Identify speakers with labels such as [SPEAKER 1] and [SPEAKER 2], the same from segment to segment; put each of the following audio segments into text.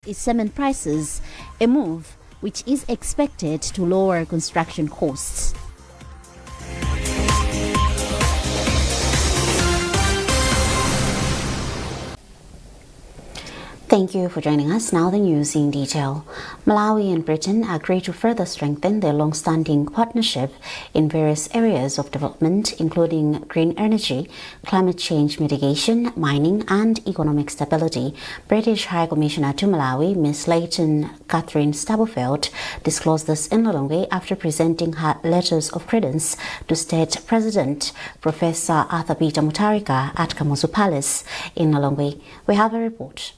[SPEAKER 1] is cement prices, a move which is expected to lower construction costs. Thank you for joining us. Now the news in detail. Malawi and Britain agreed to further strengthen their long-standing partnership in various areas of development, including green energy, climate change mitigation, mining and economic stability. British High Commissioner to Malawi, Ms. Leighton Catherine Stubblefield, disclosed this in Lilongwe after presenting her letters of credence to State President Professor Arthur Peter Mutharika at Kamuzu Palace in Lilongwe. We have a report.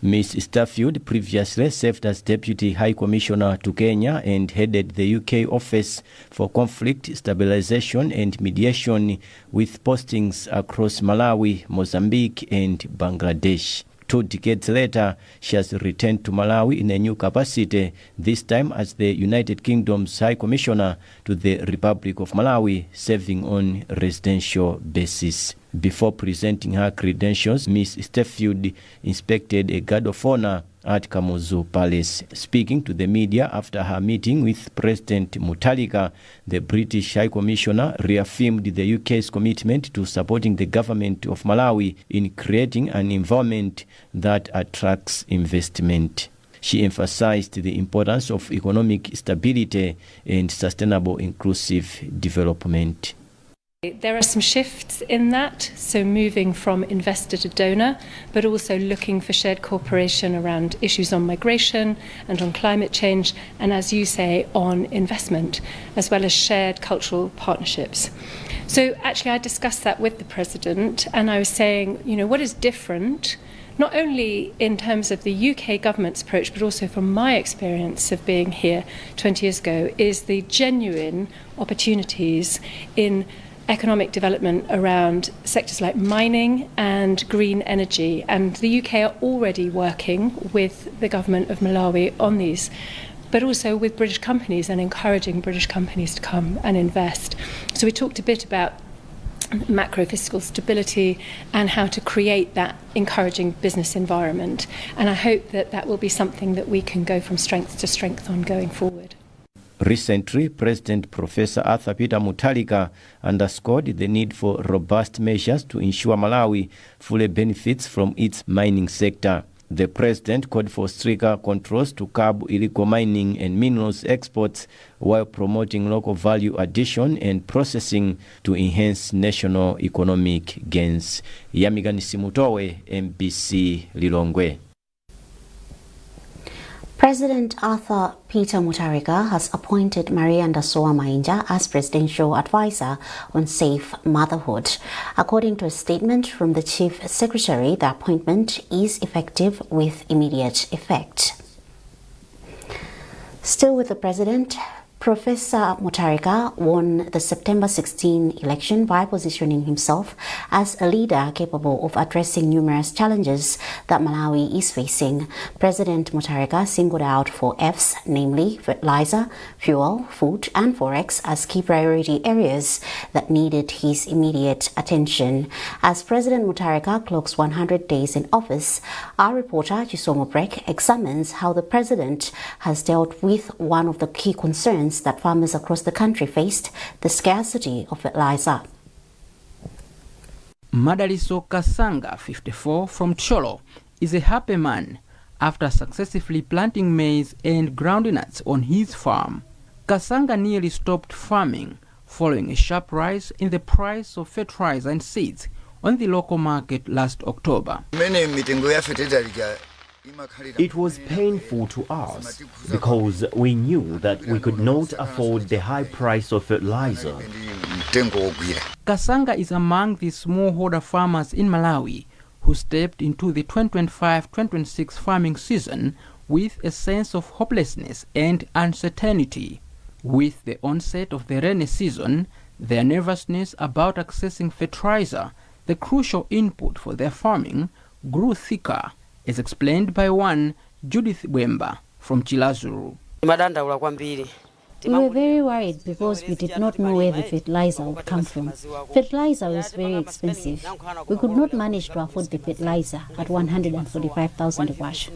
[SPEAKER 2] Ms. Stubblefield previously served as Deputy High Commissioner to Kenya and headed the UK Office for Conflict Stabilization and Mediation with postings across Malawi, Mozambique and Bangladesh. 2 decades later, she has returned to Malawi in a new capacity, this time as the United Kingdom's High Commissioner to the Republic of Malawi, serving on residential basis. Before presenting her credentials, Ms. Stubblefield inspected a guard of honor at Kamuzu Palace. Speaking to the media after her meeting with President Mutharika, the British High Commissioner reaffirmed the UK's commitment to supporting the government of Malawi in creating an environment that attracts investment. She emphasized the importance of economic stability and sustainable inclusive development.
[SPEAKER 3] There are some shifts in that, so moving from investor to donor, but also looking for shared cooperation around issues on migration and on climate change, and as you say, on investment, as well as shared cultural partnerships. So actually I discussed that with the President, and I was saying, what is different, not only in terms of the UK government's approach, but also from my experience of being here 20 years ago, is the genuine opportunities in economic development around sectors like mining and green energy, and the UK are already working with the government of Malawi on these, but also with British companies and encouraging British companies to come and invest. So we talked a bit about macro fiscal stability and how to create that encouraging business environment, and I hope that that will be something that we can go from strength to strength on going forward.
[SPEAKER 2] Recently, President Professor Arthur Peter Mutharika underscored the need for robust measures to ensure Malawi fully benefits from its mining sector. The President called for stricter controls to curb illegal mining and minerals exports while promoting local value addition and processing to enhance national economic gains. Yamigani Simutowe, MBC Lilongwe.
[SPEAKER 1] President Arthur Peter Mutharika has appointed Maria Ndasowa Mainja as presidential advisor on safe motherhood. According to a statement from the Chief Secretary, the appointment is effective with immediate effect. Still with the President, Professor Mutharika won the September 16 election by positioning himself as a leader capable of addressing numerous challenges that Malawi is facing. President Mutharika singled out 4 Fs, namely fertilizer, fuel, food and forex, as key priority areas that needed his immediate attention. As President Mutharika clocks 100 days in office, our reporter Chisomo Brek examines how the President has dealt with one of the key concerns that farmers across the country faced, the scarcity of fertilizer.
[SPEAKER 4] Madaliso Kasanga, 54, from Cholo, is a happy man after successfully planting maize and groundnuts on his farm. Kasanga nearly stopped farming following a sharp rise in the price of fertilizer and seeds on the local market last October.
[SPEAKER 5] It was painful to us because we knew that we could not afford the high price of fertilizer.
[SPEAKER 4] Kasanga is among the smallholder farmers in Malawi who stepped into the 2025-2026 farming season with a sense of hopelessness and uncertainty. With the onset of the rainy season, their nervousness about accessing fertilizer, the crucial input for their farming, grew thicker, as explained by one Judith Bwemba from Chilazuru.
[SPEAKER 1] We were very worried because we did not know where the fertilizer would come from. Fertilizer was very expensive. We could not manage to afford the fertilizer at 145,000 kwacha.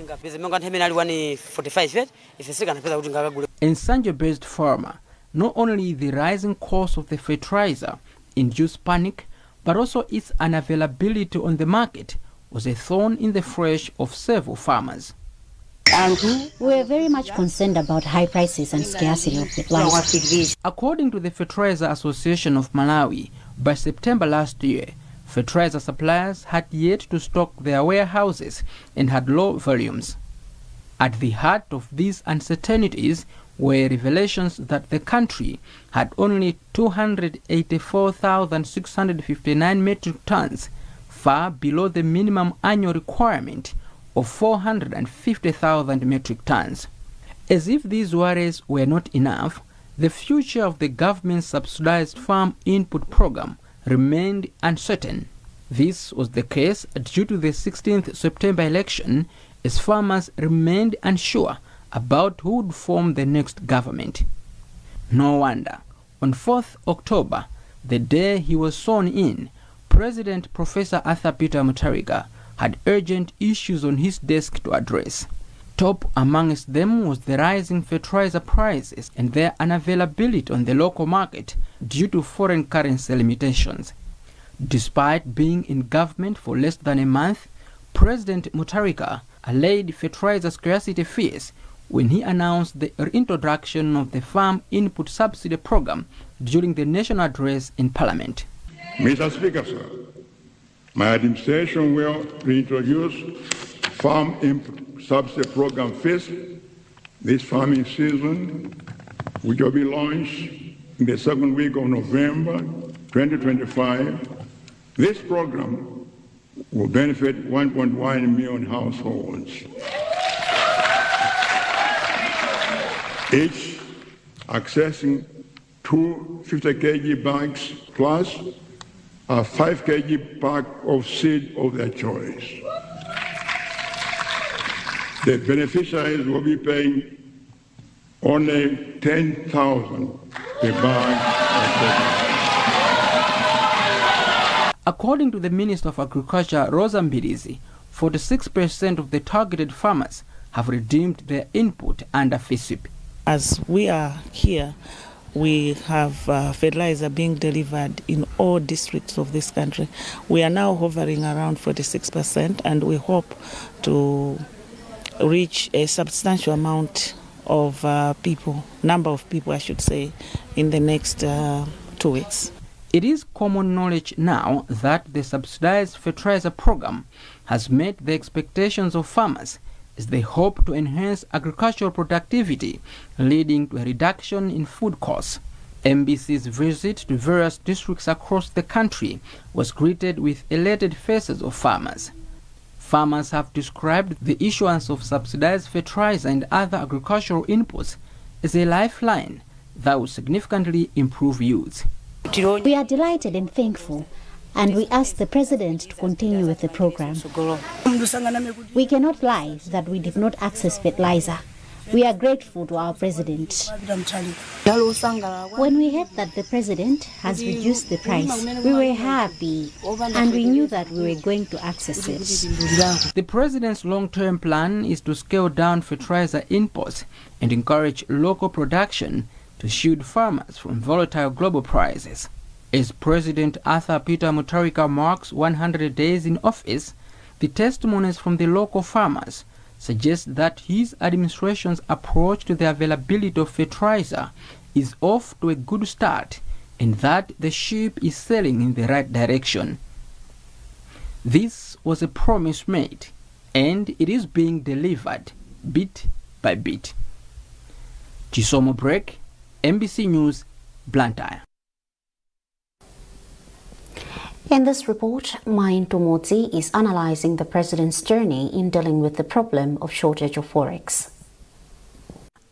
[SPEAKER 4] Nsanje-based farmer, not only the rising cost of the fertilizer induced panic, but also its unavailability on the market was a thorn in the flesh of several farmers.
[SPEAKER 1] We were very much concerned about high prices and scarcity of fertilizer.
[SPEAKER 4] According to the Fertilizer Association of Malawi, by September last year, fertilizer suppliers had yet to stock their warehouses and had low volumes. At the heart of these uncertainties were revelations that the country had only 284,659 metric tons, far below the minimum annual requirement of 450,000 metric tons. As if these worries were not enough, the future of the government's subsidized farm input program remained uncertain. This was the case due to the 16th September election, as farmers remained unsure about who would form the next government. No wonder, on 4th October, the day he was sworn in, President Professor Arthur Peter Mutharika had urgent issues on his desk to address. Top amongst them was the rising fertilizer prices and their unavailability on the local market due to foreign currency limitations. Despite being in government for less than a month, President Mutharika allayed fertilizer scarcity fears when he announced the reintroduction of the Farm Input Subsidy Program during the national address in Parliament.
[SPEAKER 6] Mr. Speaker, sir, my administration will reintroduce Farm Input Subsidy Program first this farming season, which will be launched in the second week of November 2025. This program will benefit 1.1 million households, each accessing two 50 kg bags plus a 5 kg pack of seed of their choice. The beneficiaries will be paying only 10,000 per bag.
[SPEAKER 4] According to the Minister of Agriculture, Rosa Mbirizi, 46% of the targeted farmers have redeemed their input under FISIP.
[SPEAKER 7] As we are here, we have fertilizer being delivered in all districts of this country. We are now hovering around 46%, and we hope to reach a substantial amount of number of people, I should say, in the next 2 weeks.
[SPEAKER 4] It is common knowledge now that the subsidized fertilizer program has met the expectations of farmers as they hope to enhance agricultural productivity, leading to a reduction in food costs. MBC's visit to various districts across the country was greeted with elated faces of farmers. Farmers have described the issuance of subsidized fertilizer and other agricultural inputs as a lifeline that will significantly improve yields.
[SPEAKER 1] We are delighted and thankful, and we ask the President to continue with the program. We cannot lie that we did not access fertilizer. We are grateful to our President. When we heard that the President has reduced the price, we were happy, and we knew that we were going to access it.
[SPEAKER 4] The President's long-term plan is to scale down fertilizer imports and encourage local production to shield farmers from volatile global prices. As President Arthur Peter Mutharika marks 100 days in office, the testimonies from the local farmers suggest that his administration's approach to the availability of fertilizer is off to a good start and that the ship is sailing in the right direction. This was a promise made, and it is being delivered bit by bit. Chisomo Break, MBC News, Blantyre.
[SPEAKER 1] In this report, Main Tumotsi is analyzing the President's journey in dealing with the problem of shortage of forex.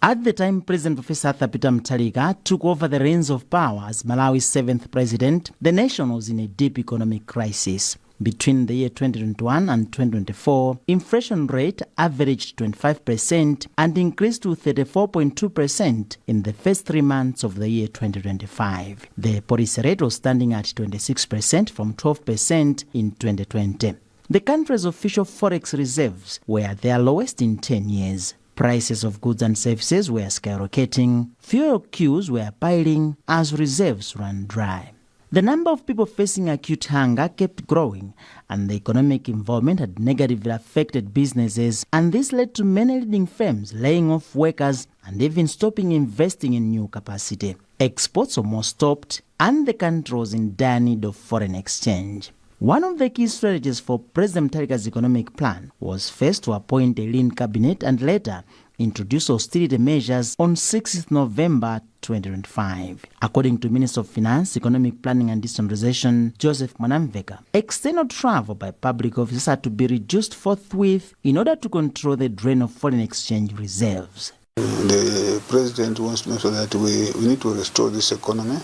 [SPEAKER 8] At the time President Professor Arthur Peter Mutharika took over the reins of power as Malawi's 7th president, the nation was in a deep economic crisis. Between the year 2021 and 2024, inflation rate averaged 25% and increased to 34.2% in the first 3 months of the year 2025. The policy rate was standing at 26% from 12% in 2020. The country's official forex reserves were at their lowest in 10 years. Prices of goods and services were skyrocketing. Fuel queues were piling as reserves ran dry. The number of people facing acute hunger kept growing, and the economic environment had negatively affected businesses, and this led to many leading firms laying off workers and even stopping investing in new capacity. Exports almost stopped, and the country was in dire need of foreign exchange. One of the key strategies for President Mutharika's economic plan was first to appoint a lean cabinet and later introduce austerity measures on 6th November 2025. According to Minister of Finance, Economic Planning and Decentralization, Joseph Mwanamveka, external travel by public officers had to be reduced forthwith in order to control the drain of foreign exchange reserves.
[SPEAKER 9] The President wants to make sure that we need to restore this economy.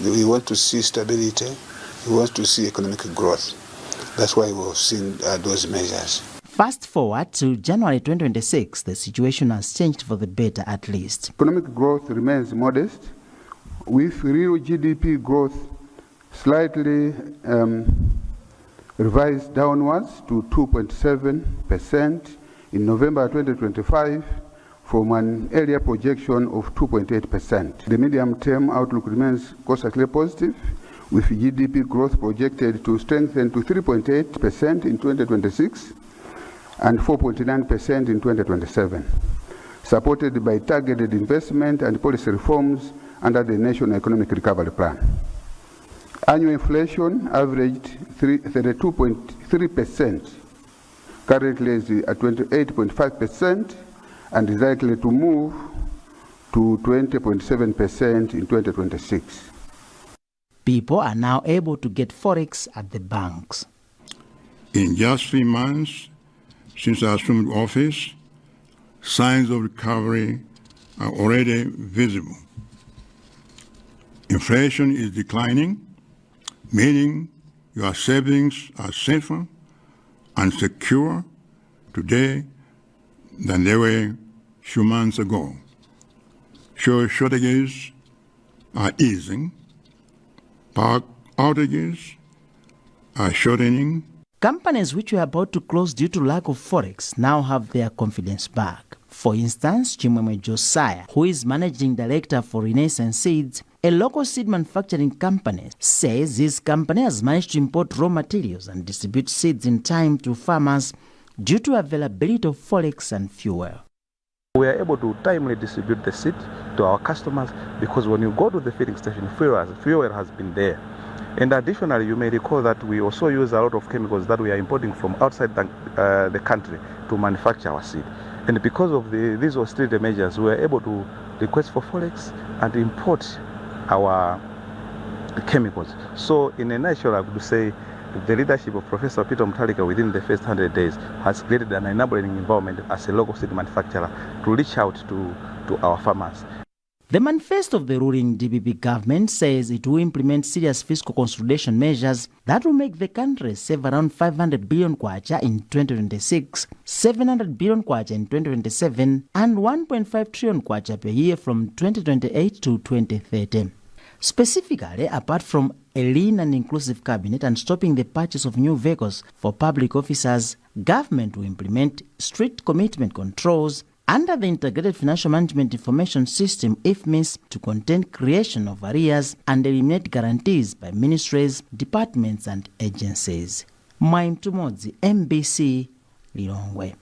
[SPEAKER 9] We want to see stability. We want to see economic growth. That's why we've seen those measures.
[SPEAKER 8] Fast forward to January 2026, the situation has changed for the better at least.
[SPEAKER 10] Economic growth remains modest, with real GDP growth slightly revised downwards to 2.7% in November 2025 from an earlier projection of 2.8%. The medium-term outlook remains cautiously positive, with GDP growth projected to strengthen to 3.8% in 2026 and 4.9% in 2027, supported by targeted investment and policy reforms under the National Economic Recovery Plan. Annual inflation averaged 32.3%, currently is at 28.5%, and is likely to move to 20.7% in 2026.
[SPEAKER 8] People are now able to get forex at the banks.
[SPEAKER 6] In just 3 months since I assumed office, signs of recovery are already visible. Inflation is declining, meaning your savings are safer and secure today than they were a few months ago. Fuel shortages are easing. Power outages are shortening.
[SPEAKER 8] Companies which were about to close due to lack of forex now have their confidence back. For instance, Chimwemwe Josiah, who is managing director for Renaissance Seeds, a local seed manufacturing company, says his company has managed to import raw materials and distribute seeds in time to farmers due to availability of forex and fuel.
[SPEAKER 11] We are able to timely distribute the seed to our customers because when you go to the filling station, fuel has been there. And additionally, you may recall that we also use a lot of chemicals that we are importing from outside the country to manufacture our seed. And because of these austerity measures, we are able to request for forex and import our chemicals. So in a nutshell, I would say the leadership of Professor Peter Mutharika within the first 100 days has created an enabling environment as a local seed manufacturer to reach out to our farmers.
[SPEAKER 8] The manifesto of the ruling DPP government says it will implement serious fiscal consolidation measures that will make the country save around 500 billion kwacha in 2026, 700 billion kwacha in 2027, and 1.5 trillion kwacha per year from 2028 to 2030. Specifically, apart from a lean and inclusive cabinet and stopping the purchase of new vehicles for public officers, government will implement strict commitment controls under the Integrated Financial Management Information System (IFMIS) to contain creation of arrears and eliminate guarantees by ministries, departments and agencies. Maim Tumodzi, MBC, Lilongwe.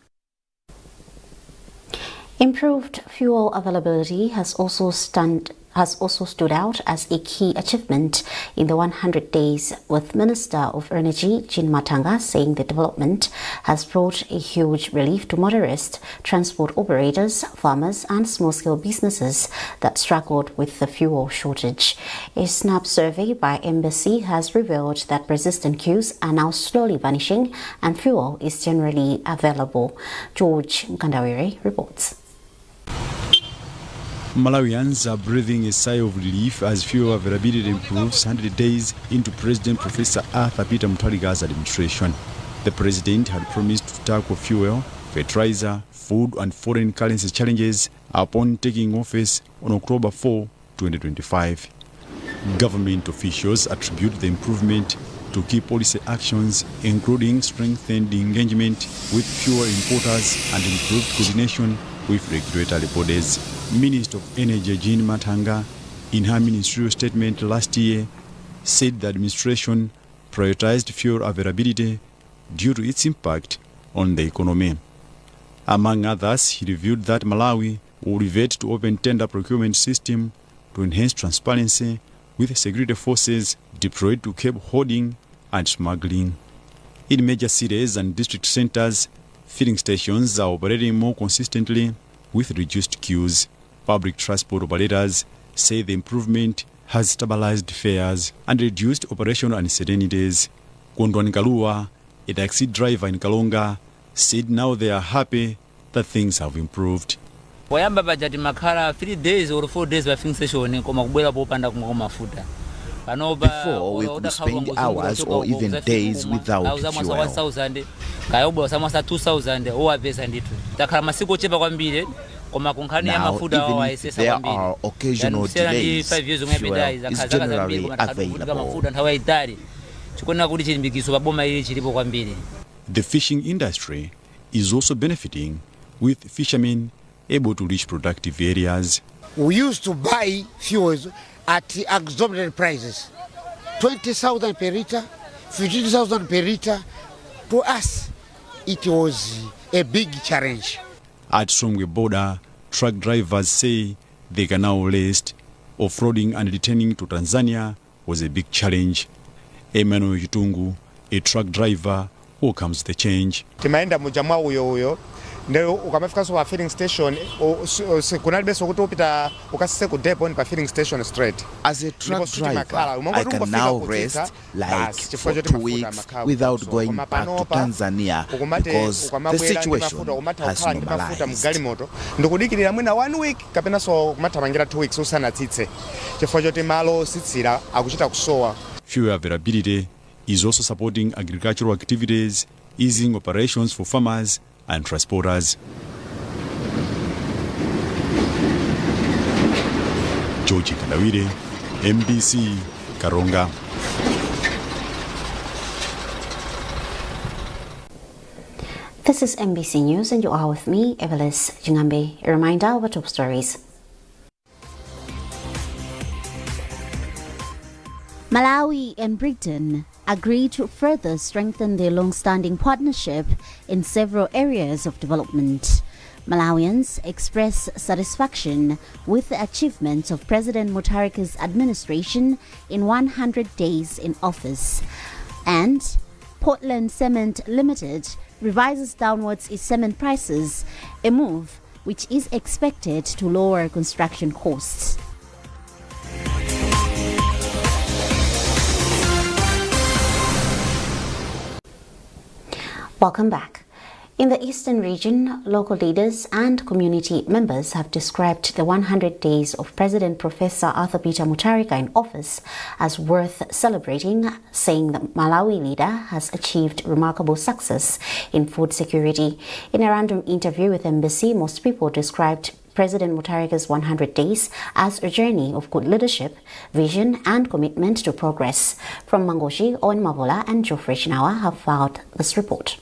[SPEAKER 1] Improved fuel availability has also stood out as a key achievement in the 100 days, with Minister of Energy Jean Matanga saying the development has brought a huge relief to motorists, transport operators, farmers and small-scale businesses that struggled with the fuel shortage. A snap survey by Embassy has revealed that persistent queues are now slowly vanishing and fuel is generally available. George Nkandawire reports.
[SPEAKER 12] Malawians are breathing a sigh of relief as fuel availability improves 100 days into President Professor Arthur Peter Mutharika's administration. The president had promised to tackle fuel, fertilizer, food and foreign currency challenges upon taking office on October 4, 2025. Government officials attribute the improvement to key policy actions, including strengthened engagement with fuel importers and improved coordination with regulatory bodies. Minister of Energy Jean Matanga, in her ministerial statement last year, said the administration prioritized fuel availability due to its impact on the economy. Among others, he revealed that Malawi will revert to open tender procurement system to enhance transparency, with security forces deployed to curb hoarding and smuggling. In major cities and district centers, filling stations are operating more consistently with reduced queues. Public transport operators say the improvement has stabilized fares and reduced operational uncertainties. Kondwani Kalua, a taxi driver in Kalonga, said now they are happy that things have improved.
[SPEAKER 13] Wayamba bajati makhala 3 days or 4 days by filling station koma kubwera popanda kumwa mafuta.
[SPEAKER 14] Before, we could spend hours or even days without fuel. Now, even if there are occasional delays, fuel is generally available.
[SPEAKER 12] The fishing industry is also benefiting, with fishermen able to reach productive areas.
[SPEAKER 15] We used to buy fuels at exorbitant prices, 20,000 per liter, 15,000 per liter. To us, it was a big challenge.
[SPEAKER 12] At Songwe border, truck drivers say they can now rest. Off-roading and returning to Tanzania was a big challenge. Emmanuel Chitungu, a truck driver, welcomes the change.
[SPEAKER 16] Timaenda mujamwa uyo ndio ukamafika so filling station kunali beso kuti upita ukasise ku depot pa filling station straight.
[SPEAKER 14] As a truck driver, I can now rest like for 2 weeks without going back to Tanzania because the situation has normalized.
[SPEAKER 16] Ndikudikirira mwina 1 week kapena so kumathamangira 2 weeks usanatsitse chifukwa choti malo sitsira akuchita kusowa.
[SPEAKER 12] Fuel availability is also supporting agricultural activities, easing operations for farmers and transporters. George Kandawire, MBC, Karonga.
[SPEAKER 1] This is MBC News and you are with me, Evelis Jingambe. A reminder of our top stories.
[SPEAKER 17] Malawi and Britain agreed to further strengthen their long-standing partnership in several areas of development. Malawians express satisfaction with the achievements of President Mutharika's administration in 100 days in office. And Portland Cement Limited revises downwards its cement prices, a move which is expected to lower construction costs.
[SPEAKER 1] Welcome back. In the eastern region, local leaders and community members have described the 100 days of President Professor Arthur Peter Mutharika in office as worth celebrating, saying the Malawi leader has achieved remarkable success in food security. In a random interview with Embassy, most people described President Mutharika's 100 days as a journey of good leadership, vision and commitment to progress. From Mangoshi, Owen Mavola and Geoffrey Shinawa have filed this report.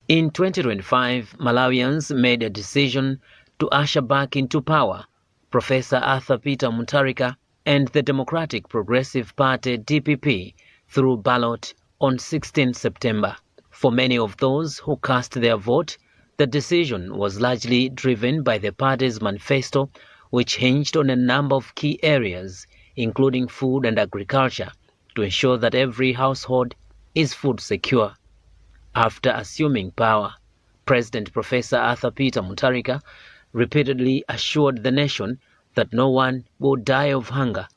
[SPEAKER 18] In 2025, Malawians made a decision to usher back into power Professor Arthur Peter Mutharika and the Democratic Progressive Party DPP through ballot on 16 September. For many of those who cast their vote, the decision was largely driven by the party's manifesto, which hinged on a number of key areas, including food and agriculture, to ensure that every household is food secure. After assuming power, President Professor Arthur Peter Mutharika repeatedly assured the nation that no one will die of hunger.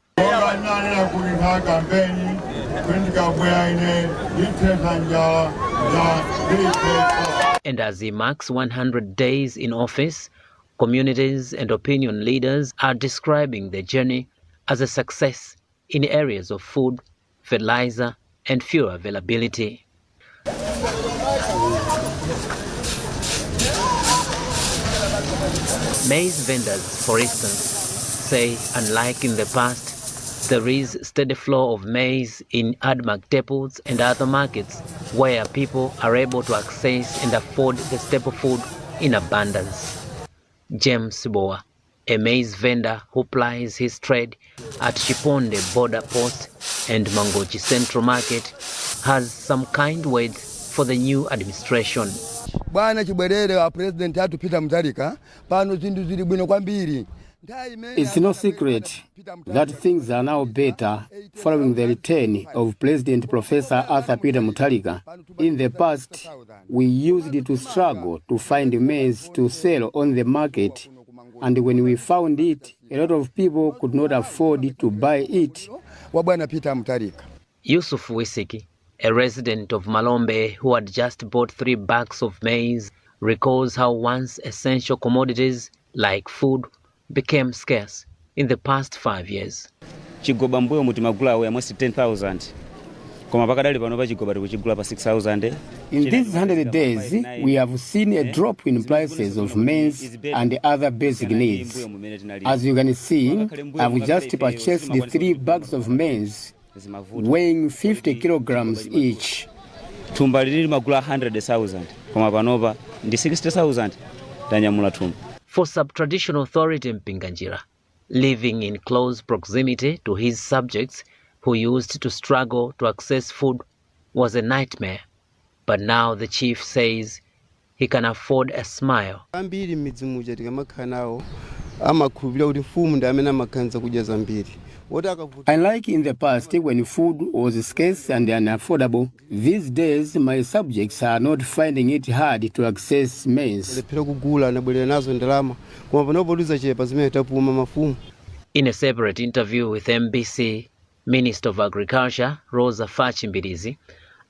[SPEAKER 18] And as he marks 100 days in office, Communities and opinion leaders are describing the journey as a success in areas of food, fertilizer, and fuel availability. Maize vendors, for instance, say unlike in the past, there is steady flow of maize in Admark depots and other markets where people are able to access and afford the staple food in abundance. James Boa, a maize vendor who plies his trade at Chiponde border post and Mangochi Central Market, has some kind words for the new administration.
[SPEAKER 19] It's no secret that things are now better following the return of President Professor Arthur Peter Mutharika. In the past, we used to struggle to find maize to sell on the market, and when we found it, a lot of people could not afford to buy it.
[SPEAKER 18] Yusuf Wisiki, a resident of Malombe who had just bought 3 bags of maize, recalls how once essential commodities like food became scarce in the past 5 years.
[SPEAKER 20] Chigobambuyo mutimagula almost 10,000.
[SPEAKER 19] In these 100 days, we have seen a drop in prices of maize and other basic needs. As you can see, I've just purchased 3 bags of maize, weighing 50 kilograms each.
[SPEAKER 20] Tumbaliri magula 100,000. Koma panova ndi 60,000 tanyamula tumba.
[SPEAKER 18] For sub-traditional authority Mpinganjira, living in close proximity to his subjects who used to struggle to access food was a nightmare. But now the chief says he can afford a smile.
[SPEAKER 19] Unlike in the past when food was scarce and unaffordable, these days my subjects are not finding it hard to access maize.
[SPEAKER 18] In a separate interview with MBC, Minister of Agriculture Rosa Fachimbirizi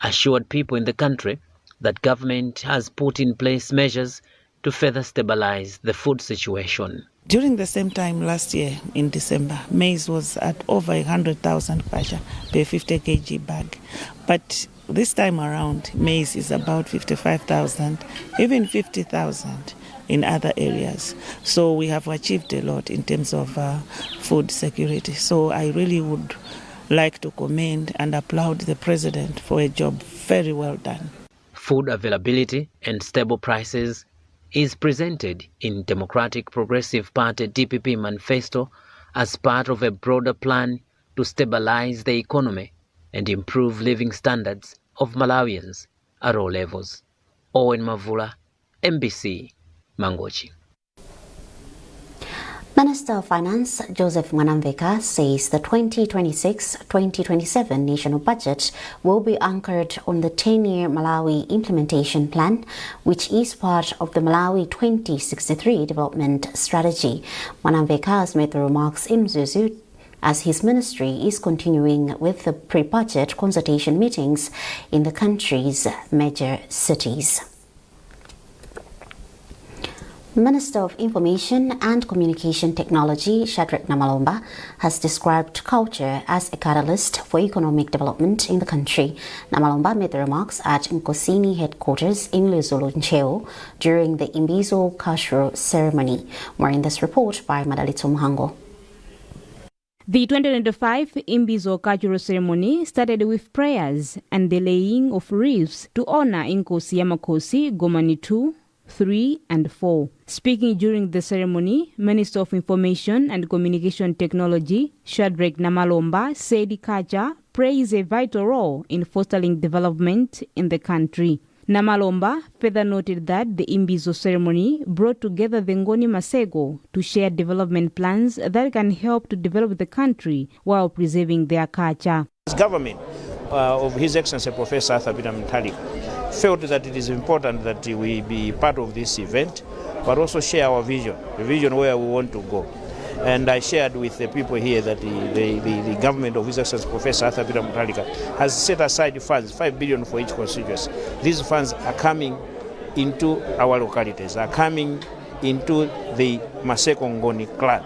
[SPEAKER 18] assured people in the country that government has put in place measures to further stabilize the food situation.
[SPEAKER 7] During the same time last year, in December, maize was at over 100,000 kwacha per 50 kg bag. But this time around, maize is about 55,000, even 50,000 in other areas. So we have achieved a lot in terms of food security. So I really would like to commend and applaud the President for a job very well done.
[SPEAKER 18] Food availability and stable prices is presented in Democratic Progressive Party DPP manifesto as part of a broader plan to stabilize the economy and improve living standards of Malawians at all levels. Owen Mavula, MBC, Mangochi.
[SPEAKER 1] Minister of Finance Joseph Mwanamveka says the 2026-2027 national budget will be anchored on the 10-year Malawi implementation plan, which is part of the Malawi 2063 development strategy. Mwanamveka has made the remarks in Mzuzu as his ministry is continuing with the pre-budget consultation meetings in the country's major cities. Minister of Information and Communication Technology Shadrack Namalomba has described culture as a catalyst for economic development in the country. Namalomba made the remarks at Nkosini headquarters in Luzulu, Ncheo during the Imbizo cultural ceremony. More in this report by Madalito Muhango.
[SPEAKER 21] The 2025 Imbizo cultural ceremony started with prayers and the laying of wreaths to honor Nkosi Yamakosi Gomani 2, 3 and 4. Speaking during the ceremony, Minister of Information and Communication Technology Shadrack Namalomba said culture plays a vital role in fostering development in the country. Namalomba further noted that the Imbizo ceremony brought together the Ngoni Masego to share development plans that can help to develop the country while preserving their culture.
[SPEAKER 22] This government of His Excellency Professor Arthur Peter Mutharika felt that it is important that we be part of this event, but also share our vision, the vision where we want to go. And I shared with the people here that the government of His Excellency Professor Arthur Peter Mutharika has set aside funds, 5 billion for each constituency. These funds are coming into our localities, are coming into the Maseko Ngoni clan.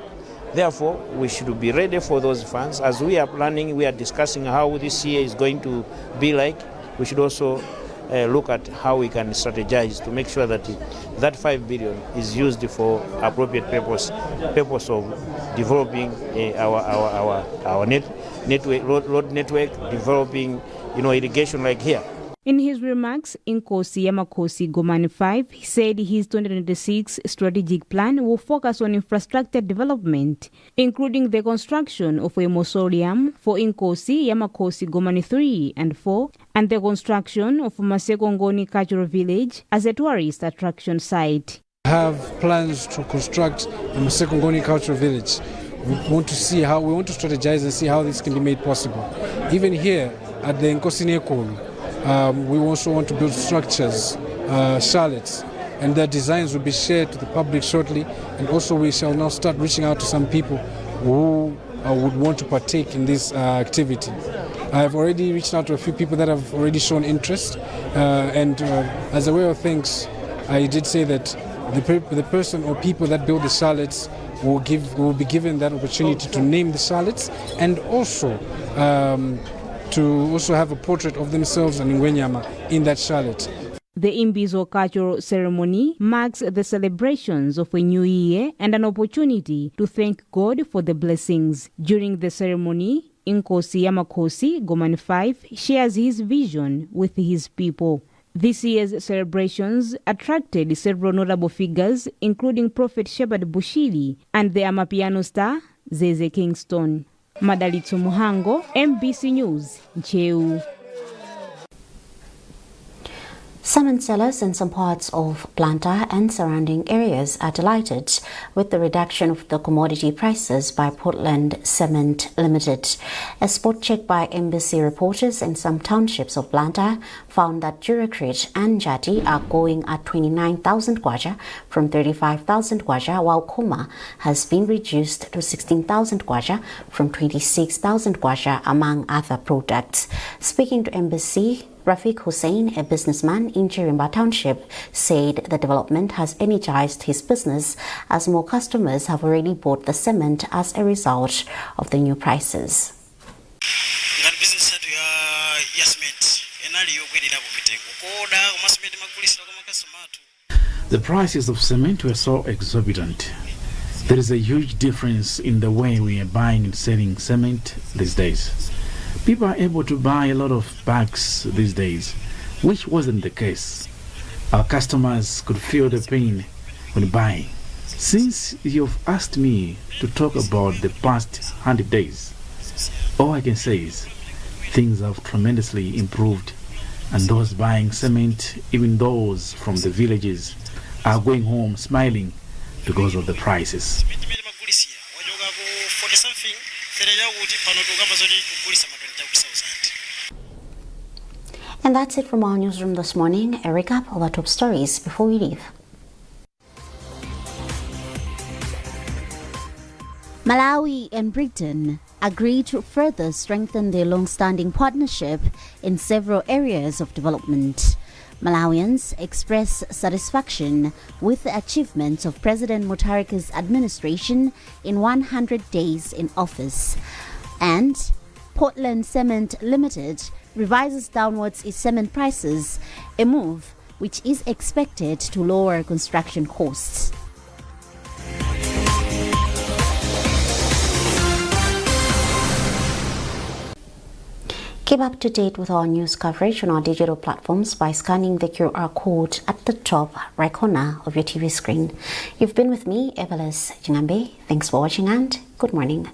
[SPEAKER 22] Therefore, we should be ready for those funds. As we are planning, we are discussing how this year is going to be like. We should also look at how we can strategize to make sure that that 5 billion is used for appropriate purpose of developing our road network, developing irrigation like here.
[SPEAKER 21] In his remarks, Nkosi Yamakosi Gomani 5 said his 2026 strategic plan will focus on infrastructure development, including the construction of a mausoleum for Nkosi Yamakosi Gomani 3 and 4, and the construction of Maseko Ngoni Cultural Village as a tourist attraction site.
[SPEAKER 2] We have plans to construct the Maseko Ngoni Cultural Village. We want to strategize and see how this can be made possible. Even here at the Nkosi Nekolu, we also want to build structures, chalets, and their designs will be shared to the public shortly. And also we shall now start reaching out to some people who would want to partake in this activity. I have already reached out to a few people that have already shown interest, and as a way of thanks, I did say that the person or people that build the chalets will be given that opportunity to name the chalets, and also to also have a portrait of themselves and Ngwenyama in that chalet.
[SPEAKER 21] The Imbizo cultural ceremony marks the celebrations of a new year and an opportunity to thank God for the blessings. During the ceremony, Nkosi Yamakosi Gomani 5 shares his vision with his people. This year's celebrations attracted several notable figures, including Prophet Shepherd Bushiri and the Amapiano star Zeze Kingston. Madalitso Muhango, MBC News, Ncheu.
[SPEAKER 1] Cement sellers in some parts of Blantyre and surrounding areas are delighted with the reduction of the commodity prices by Portland Cement Limited. A spot check by MBC reporters in some townships of Blantyre found that Duracrete and Jati are going at 29,000 kwacha from 35,000 kwacha, while Koma has been reduced to 16,000 kwacha from 26,000 kwacha, among other products. Speaking to MBC, Rafiq Hussein, a businessman in Chirimba Township, said the development has energized his business as more customers have already bought the cement as a result of the new prices.
[SPEAKER 3] The prices of cement were so exorbitant. There is a huge difference in the way we are buying and selling cement these days. People are able to buy a lot of bags these days, which wasn't the case. Our customers could feel the pain when buying. Since you've asked me to talk about the past 100 days, all I can say is things have tremendously improved, and those buying cement, even those from the villages, are going home smiling because of the prices.
[SPEAKER 1] And that's it from our newsroom this morning. A recap of our top stories before we leave.
[SPEAKER 17] Malawi and Britain agreed to further strengthen their long-standing partnership in several areas of development. Malawians express satisfaction with the achievements of President Mutharika's administration in 100 days in office. And Portland Cement Limited revises downwards its cement prices, a move which is expected to lower construction costs.
[SPEAKER 1] Keep up to date with our news coverage on our digital platforms by scanning the QR code at the top right corner of your TV screen. You've been with me, Evelis Jingambe. Thanks for watching and good morning.